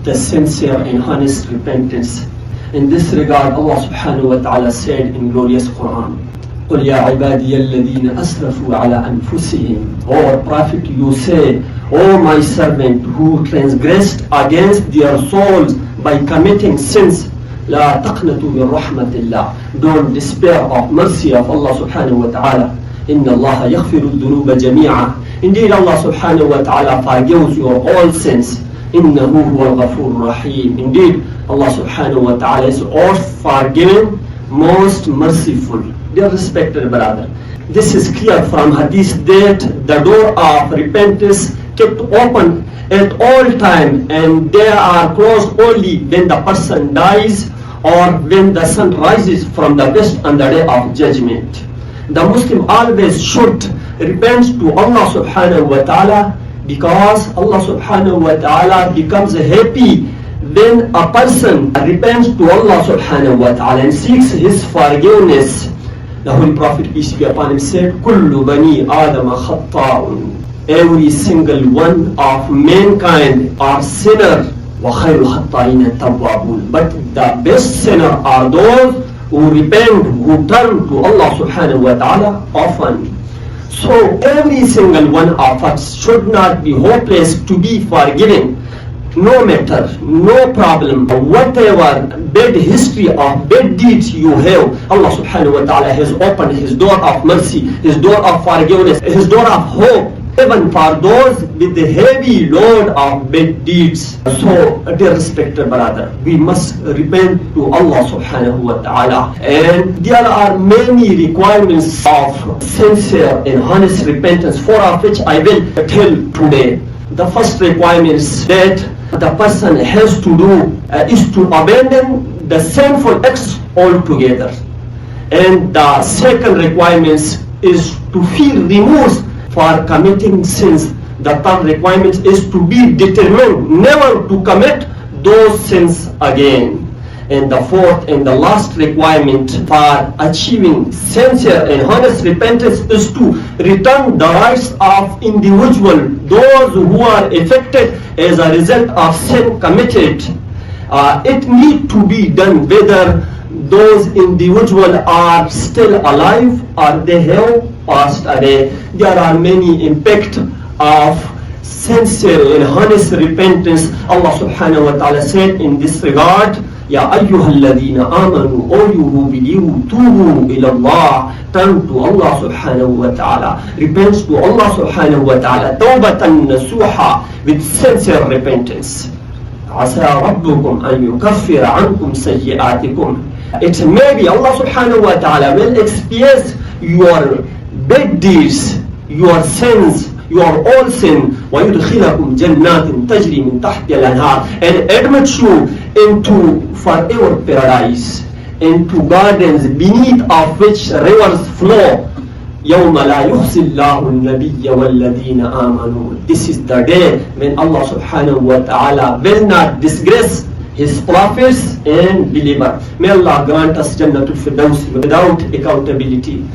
the sincere and honest repentance. In this regard, Allah subhanahu wa ta'ala said in glorious Quran, قُلْ يَا عِبَادِيَ الَّذِينَ أَسْرَفُوا عَلَىٰ أَنفُسِهِمْ. O Prophet, you say, O my servant who transgressed against their souls by committing sins, لا تقنطوا من رحمة الله. Don't despair of mercy of Allah subhanahu wa ta'ala. إن الله يغفر الذنوب جميعا. Indeed, Allah subhanahu wa ta'ala forgives your all sins. إنه هو الغفور الرحيم. Indeed, Allah subhanahu wa ta'ala is all forgiving, most merciful. Dear respected brother, this is clear from hadith that the door of repentance kept open at all time, and they are closed only when the person dies or when the sun rises from the west on the day of judgment. The Muslim always should repent to Allah subhanahu wa ta'ala, because Allah subhanahu wa ta'ala becomes happy when a person repents to Allah subhanahu wa ta'ala and seeks his forgiveness. The Holy Prophet, peace be upon him, said, كُلُّ بَنِي آدَمَ خَطَّاءٌ. Every single one of mankind are sinners. وَخَيْرُ الْخَطَّائِينَ التَّوَّابُونَ. But the best sinner are those who repent, who turn to Allah subhanahu wa ta'ala often. So every single one of us should not be hopeless to be forgiven. No matter, no problem, whatever bad history of bad deeds you have, Allah subhanahu wa ta'ala has opened his door of mercy, his door of forgiveness, his door of hope, even for those with the heavy load of bad deeds. So, dear respected brother, we must repent to Allah subhanahu wa ta'ala. And there are many requirements of sincere and honest repentance, four of which I will tell today. The first requirement is that the person has to do is to abandon the sinful acts altogether. And the second requirement is to feel remorse for committing sins. The third requirement is to be determined never to commit those sins again. And the fourth and the last requirement for achieving sincere and honest repentance is to return the rights of individual, those who are affected as a result of sin committed. It needs to be done whether those individuals are still alive or they have passed away. There are many impacts of sincere and honest repentance. Allah subhanahu wa ta'ala said in this regard, Ya ayyuhalladhina amanu, O you who believe, tubu ila Allah, turn to Allah subhanahu wa ta'ala, repent to Allah subhanahu wa ta'ala, tawbatan nasuha, with sincere repentance. عسى ربكم أن يكفر عنكم سيئاتكم. It may be Allah subhanahu wa ta'ala will expiate your bad deeds, your sins, your all sin, وَيُدْخِلَكُمْ جَنَّاتٍ تَجْرِي مِنْ تَحْتِهَا الْأَنْهَارُ, and admit you into forever paradise, into gardens beneath of which rivers flow. يَوْمَ لَا يُخْزِي اللَّهُ النَّبِيَّ وَالَّذِينَ آمَنُوا. This is the day when Allah subhanahu wa ta'ala will not disgrace his prophets and believers. May Allah grant us Jannatul Firdaus without accountability.